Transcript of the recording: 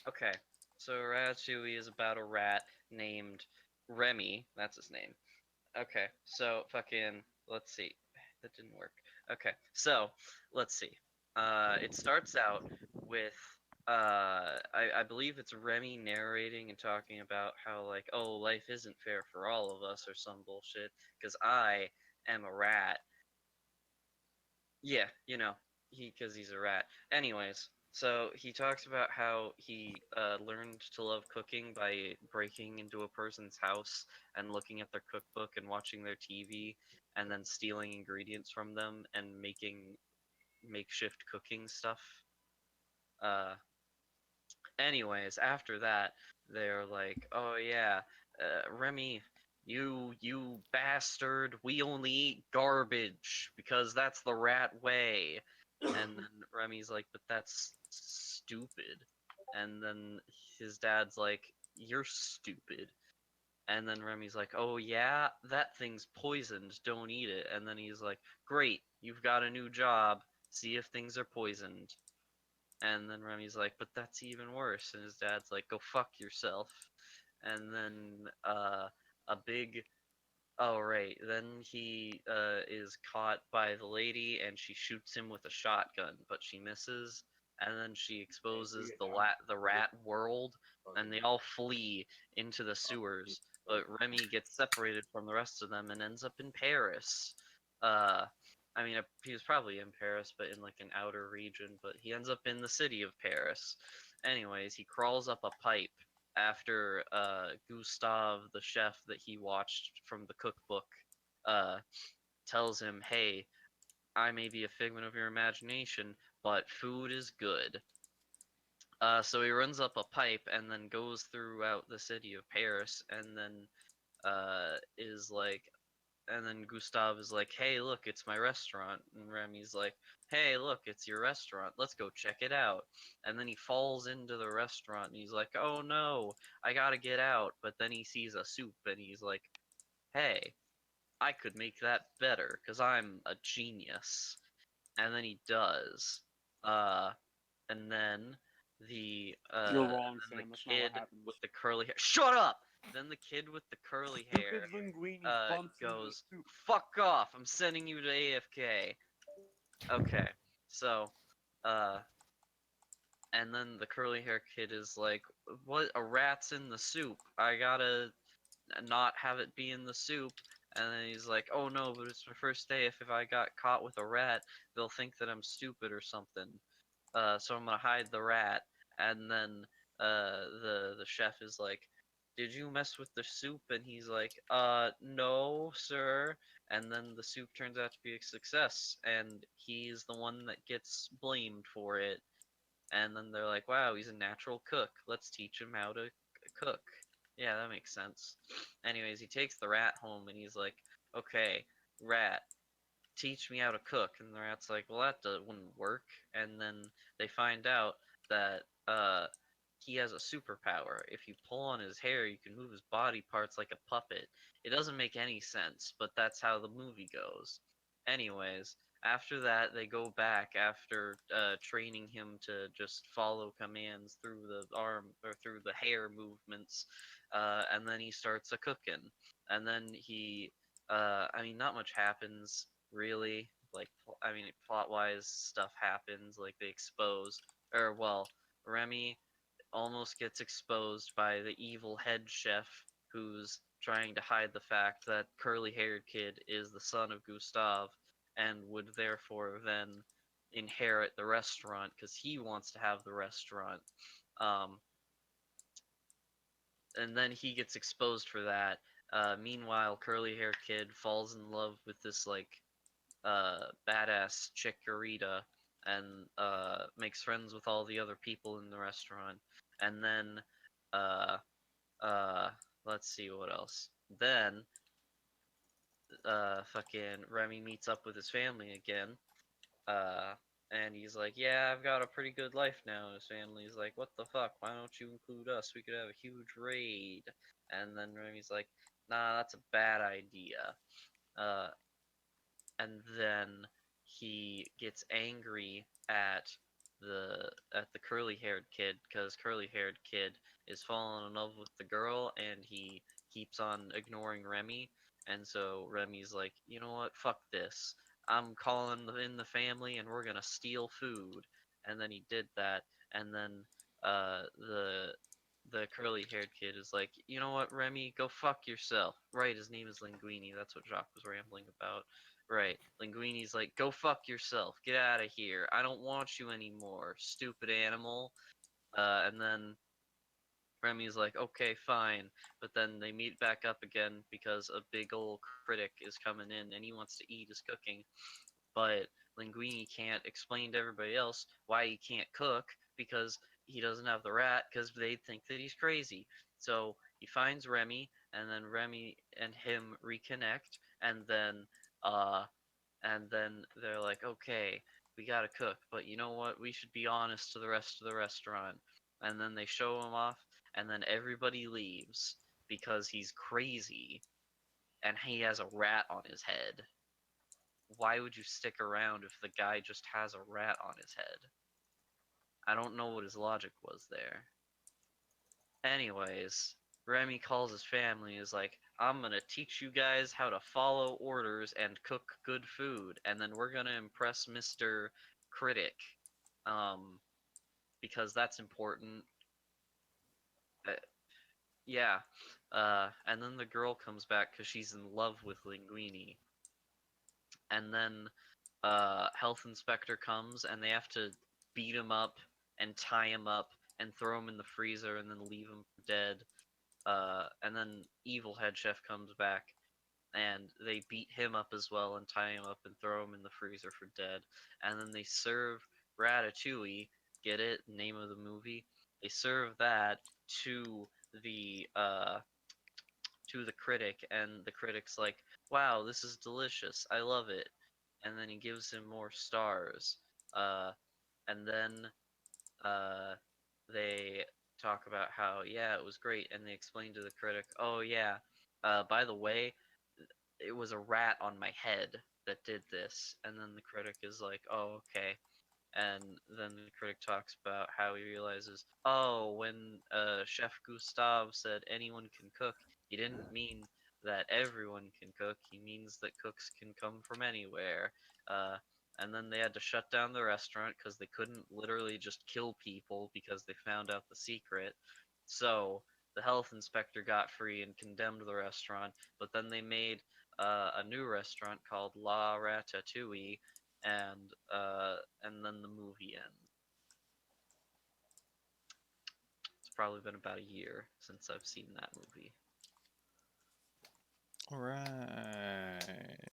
Okay, so Ratatouille is about a rat named Remy. That's his name. Okay, so fucking let's see. That didn't work. Okay, so let's see. It starts out with I believe it's Remy narrating and talking about how like, oh, life isn't fair for all of us or some bullshit because I am a rat. Yeah, because he's a rat. Anyways, so he talks about how he learned to love cooking by breaking into a person's house and looking at their cookbook and watching their TV and then stealing ingredients from them and making makeshift cooking stuff. Uh, Anyways, after that, they're like, "Oh yeah, Remy, you bastard! We only eat garbage because that's the rat way." And then Remy's like, "But that's stupid." And then his dad's like, "You're stupid." And then Remy's like, "Oh yeah, that thing's poisoned. Don't eat it." And then he's like, "Great, you've got a new job. See if things are poisoned." And then Remy's like, but that's even worse. And his dad's like, go fuck yourself. And then a big, oh right, then he is caught by the lady and she shoots him with a shotgun, but she misses. And then she exposes the rat world, and they all flee into the sewers. But Remy gets separated from the rest of them and ends up in Paris. Uh, I mean, he was probably in Paris, but in like an outer region. But he ends up in the city of Paris. Anyways, he crawls up a pipe after Gustav, the chef that he watched from the cookbook, uh, tells him, "Hey, I may be a figment of your imagination, but food is good." So he runs up a pipe and then goes throughout the city of Paris, and then is like, and then Gustav is like, "Hey, look, it's my restaurant." And Remy's like, "Hey, look, it's your restaurant. Let's go check it out." And then he falls into the restaurant and he's like, "Oh no, I gotta get out." But then he sees a soup and he's like, "Hey, I could make that better because I'm a genius." And then he does. Uh, and then You're wrong, the Sam. That's not what kid with happens. the curly hair. Shut up! Then the kid with the curly Stupid hair linguine bumps into the goes, soup. "Fuck off! I'm sending you to AFK." Okay, so, uh, and then the curly hair kid is like, "What? A rat's in the soup. I gotta not have it be in the soup." And then he's like, "Oh no, but it's my first day. If I got caught with a rat, they'll think that I'm stupid or something. So I'm gonna hide the rat." And then the chef is like, "Did you mess with the soup?" And he's like, no, sir." And then the soup turns out to be a success, and he's the one that gets blamed for it. And then they're like, "Wow, he's a natural cook. Let's teach him how to cook." Yeah, that makes sense. Anyways, he takes the rat home and he's like, "Okay, rat, teach me how to cook." And the rat's like, "Well, wouldn't work." And then they find out that he has a superpower. If you pull on his hair, you can move his body parts like a puppet. It doesn't make any sense, but that's how the movie goes. Anyways, after that, they go back after training him to just follow commands through the arm or through the hair movements, and then he starts a cooking, and then I mean, not much happens really. Like, I mean, plot wise, stuff happens. Like they expose, or well, Remy almost gets exposed by the evil head chef who's trying to hide the fact that curly haired kid is the son of Gustav and would therefore then inherit the restaurant because he wants to have the restaurant. Um, and then he gets exposed for that. Meanwhile, curly haired kid falls in love with this like badass chikorita and makes friends with all the other people in the restaurant. And then uh, uh, let's see what else. Then fucking Remy meets up with his family again. Uh, and he's like, "Yeah, I've got a pretty good life now." And his family's like, "What the fuck? Why don't you include us? We could have a huge raid." And then Remy's like, "Nah, that's a bad idea." Uh, and then he gets angry at the curly haired kid, because curly haired kid is falling in love with the girl and he keeps on ignoring Remy. And so Remy's like, you know what, fuck this. I'm calling in the family and we're gonna steal food. And then he did that, and then the curly haired kid is like, you know what, Remy, go fuck yourself. Right, his name is Linguini. That's what Jacques was rambling about. Right. Linguini's like, go fuck yourself. Get out of here. I don't want you anymore, stupid animal. And then Remy's like, okay, fine. But then they meet back up again because a big old critic is coming in and he wants to eat his cooking. But Linguini can't explain to everybody else why he can't cook because he doesn't have the rat because they think that he's crazy. So he finds Remy, and then Remy and him reconnect, uh, and then they're like, okay, we gotta cook, but you know what? We should be honest to the rest of the restaurant. And then they show him off, and then everybody leaves because he's crazy and he has a rat on his head. Why would you stick around if the guy just has a rat on his head? I don't know what his logic was there. Anyways, Remy calls his family and is like, I'm gonna teach you guys how to follow orders and cook good food, and then we're gonna impress Mr. Critic. Um, because that's important. Uh, yeah. And then the girl comes back because she's in love with Linguini. And then health inspector comes and they have to beat him up and tie him up and throw him in the freezer and then leave him for dead. And then evil head chef comes back and they beat him up as well and tie him up and throw him in the freezer for dead. And then they serve ratatouille. Get it? Name of the movie. They serve that to the uh, to the critic, and the critic's like, "Wow, this is delicious. I love it." And then he gives him more stars. Uh, and then uh, they talk about how, yeah, it was great, and they explain to the critic, "Oh yeah, by the way, it was a rat on my head that did this." And then the critic is like, "Oh, okay." And then the critic talks about how he realizes, oh, when Chef Gustave said anyone can cook, he didn't mean that everyone can cook. He means that cooks can come from anywhere. Uh, and then they had to shut down the restaurant because they couldn't literally just kill people because they found out the secret. So the health inspector got free and condemned the restaurant, but then they made a new restaurant called La Ratatouille, and then the movie ends. It's probably been about a year since I've seen that movie.